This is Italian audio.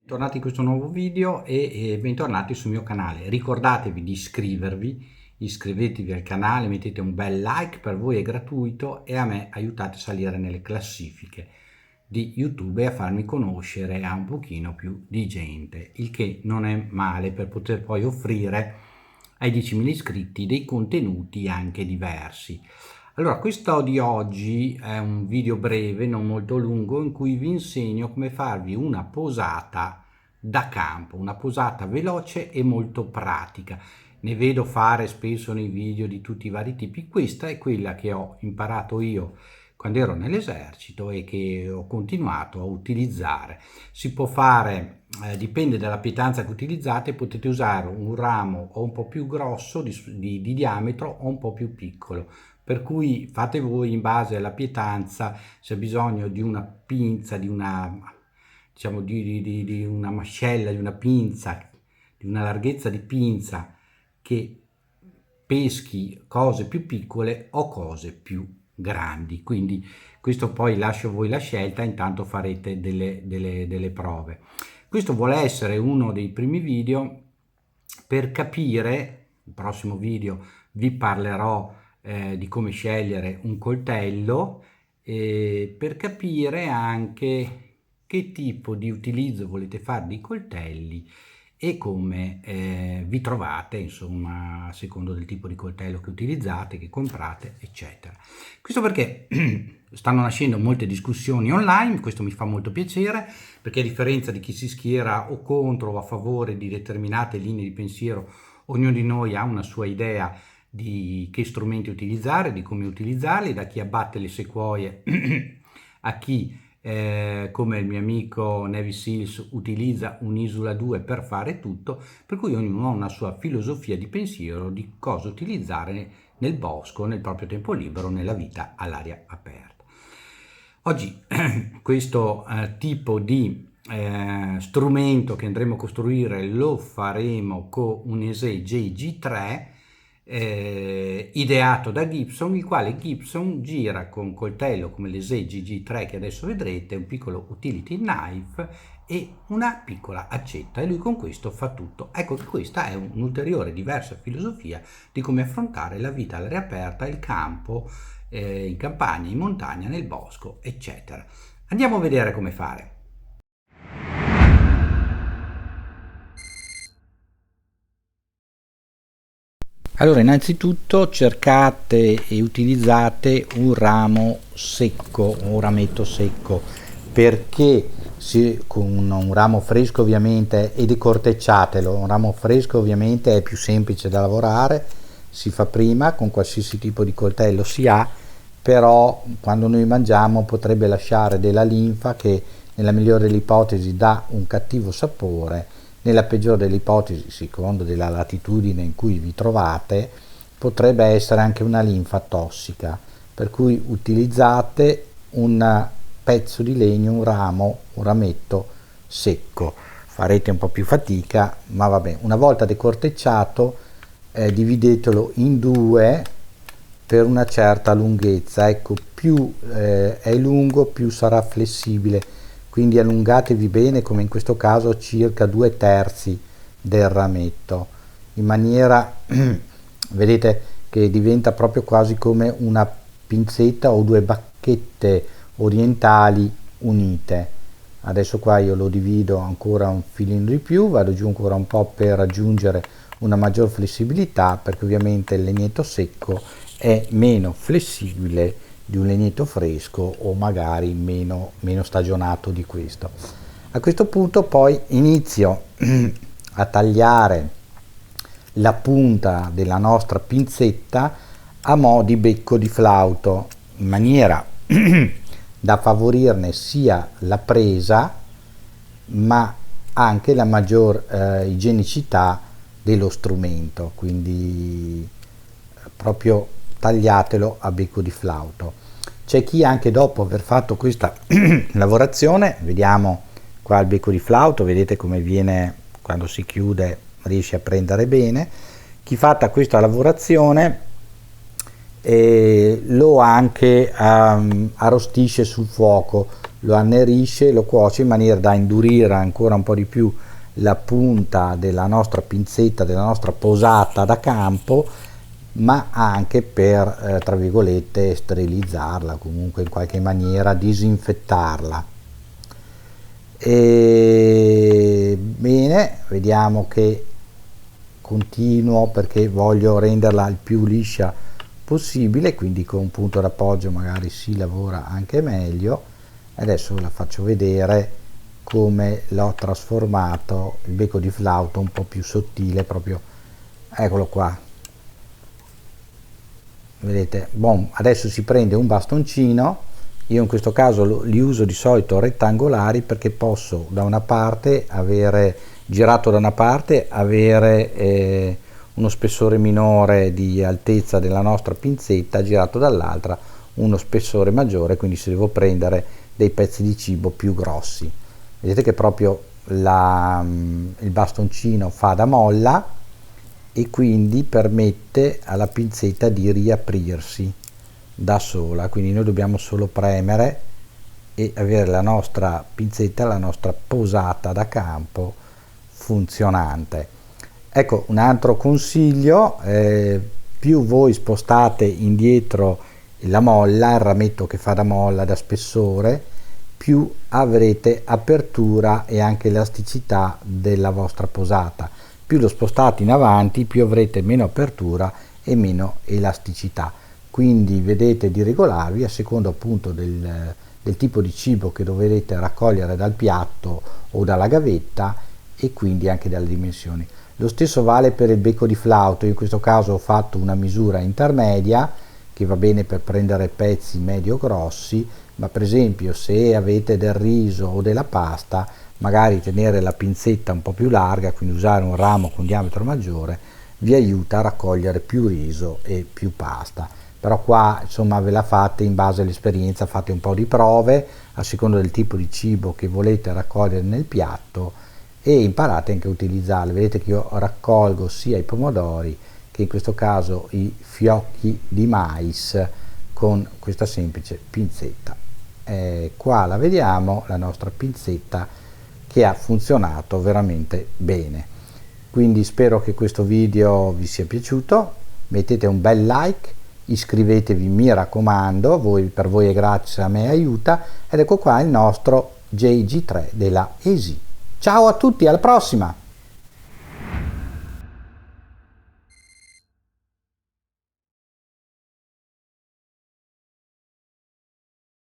Bentornati in questo nuovo video e bentornati sul mio canale. Ricordatevi di iscrivetevi al canale, mettete un bel like, per voi è gratuito e a me aiutate a salire nelle classifiche di YouTube e a farmi conoscere a un pochino più di gente, il che non è male per poter poi offrire ai 10.000 iscritti dei contenuti anche diversi. Allora, questo di oggi è un video breve, non molto lungo, in cui vi insegno come farvi una posata da campo, una posata veloce e molto pratica. Ne vedo fare spesso nei video di tutti i vari tipi. Questa è quella che ho imparato io quando ero nell'esercito e che ho continuato a utilizzare. Si può fare, dipende dalla pietanza che utilizzate, potete usare un ramo o un po' più grosso di diametro o un po' più piccolo. Per cui fate voi in base alla pietanza, se ha bisogno di una pinza, di una, diciamo, di una mascella, di una pinza, di una larghezza di pinza che peschi cose più piccole o cose più grandi. Quindi questo poi lascio a voi la scelta, intanto farete delle prove. Questo vuole essere uno dei primi video per capire, il prossimo video vi parlerò di come scegliere un coltello, per capire anche che tipo di utilizzo volete fare di coltelli e come vi trovate, insomma, a secondo del tipo di coltello che utilizzate, che comprate, eccetera. Questo perché stanno nascendo molte discussioni online, questo mi fa molto piacere, perché a differenza di chi si schiera o contro o a favore di determinate linee di pensiero, ognuno di noi ha una sua idea di che strumenti utilizzare, di come utilizzarli, da chi abbatte le sequoie a chi, come il mio amico Navy Seals, utilizza un'Isola 2 per fare tutto, per cui ognuno ha una sua filosofia di pensiero di cosa utilizzare nel bosco, nel proprio tempo libero, nella vita all'aria aperta. Oggi questo tipo di strumento che andremo a costruire lo faremo con un ESE JG3 ideato da Gibson, il quale Gibson gira con coltello come l'ESE GG3 che adesso vedrete, un piccolo utility knife e una piccola accetta, e lui con questo fa tutto. Ecco che questa è un'ulteriore diversa filosofia di come affrontare la vita all'aria aperta, il campo, in campagna, in montagna, nel bosco, eccetera. Andiamo a vedere come fare. Allora, innanzitutto cercate e utilizzate un ramo secco, un rametto secco, perché con un ramo fresco ovviamente, e decortecciatelo, un ramo fresco ovviamente è più semplice da lavorare, si fa prima con qualsiasi tipo di coltello si ha, però quando noi mangiamo potrebbe lasciare della linfa che nella migliore delle ipotesi dà un cattivo sapore. Nella peggiore delle ipotesi, secondo della latitudine in cui vi trovate, potrebbe essere anche una linfa tossica, per cui utilizzate un pezzo di legno, un ramo, un rametto secco. Farete un po' più fatica, ma vabbè, una volta decortecciato dividetelo in due per una certa lunghezza. Ecco, più è lungo più sarà flessibile, quindi allungatevi bene, come in questo caso circa 2/3 del rametto, in maniera vedete che diventa proprio quasi come una pinzetta o due bacchette orientali unite. Adesso qua io lo divido ancora un filino di più, vado giù ancora un po' per raggiungere una maggior flessibilità, perché ovviamente il legnetto secco è meno flessibile di un legnetto fresco o magari meno stagionato di questo. A questo punto poi inizio a tagliare la punta della nostra pinzetta a mo' di becco di flauto, in maniera da favorirne sia la presa ma anche la maggior igienicità dello strumento, quindi proprio tagliatelo a becco di flauto. C'è chi anche dopo aver fatto questa lavorazione, vediamo qua il becco di flauto, vedete come viene quando si chiude, riesce a prendere bene. Chi fatta questa lavorazione e lo anche arrostisce sul fuoco, lo annerisce, lo cuoce in maniera da indurire ancora un po' di più la punta della nostra pinzetta, della nostra posata da campo, ma anche per tra virgolette sterilizzarla, comunque in qualche maniera disinfettarla. E bene, vediamo che continuo perché voglio renderla il più liscia possibile, quindi con un punto d'appoggio magari si lavora anche meglio. Adesso la faccio vedere come l'ho trasformato il becco di flauto un po' più sottile, proprio eccolo qua, vedete. Bon, adesso si prende un bastoncino, io in questo caso li uso di solito rettangolari perché posso da una parte avere, girato da una parte, avere uno spessore minore di altezza della nostra pinzetta, girato dall'altra uno spessore maggiore, quindi se devo prendere dei pezzi di cibo più grossi. Vedete che proprio il bastoncino fa da molla e quindi permette alla pinzetta di riaprirsi da sola, quindi noi dobbiamo solo premere e avere la nostra pinzetta, la nostra posata da campo funzionante. Ecco, un altro consiglio, più voi spostate indietro la molla, il rametto che fa da molla, da spessore, più avrete apertura e anche elasticità della vostra posata. Più lo spostate in avanti, più avrete meno apertura e meno elasticità. Quindi vedete di regolarvi a seconda appunto del tipo di cibo che dovrete raccogliere dal piatto o dalla gavetta e quindi anche dalle dimensioni. Lo stesso vale per il becco di flauto. Io in questo caso ho fatto una misura intermedia che va bene per prendere pezzi medio grossi, ma per esempio se avete del riso o della pasta, magari tenere la pinzetta un po' più larga, quindi usare un ramo con diametro maggiore, vi aiuta a raccogliere più riso e più pasta. Però qua insomma ve la fate in base all'esperienza, fate un po' di prove a seconda del tipo di cibo che volete raccogliere nel piatto e imparate anche a utilizzarli. Vedete che io raccolgo sia i pomodori che in questo caso i fiocchi di mais con questa semplice pinzetta. Qua la vediamo, la nostra pinzetta che ha funzionato veramente bene. Quindi spero che questo video vi sia piaciuto, mettete un bel like, iscrivetevi mi raccomando, per voi è gratis, a me aiuta, ed ecco qua il nostro JG3 della ESI. Ciao a tutti, alla prossima!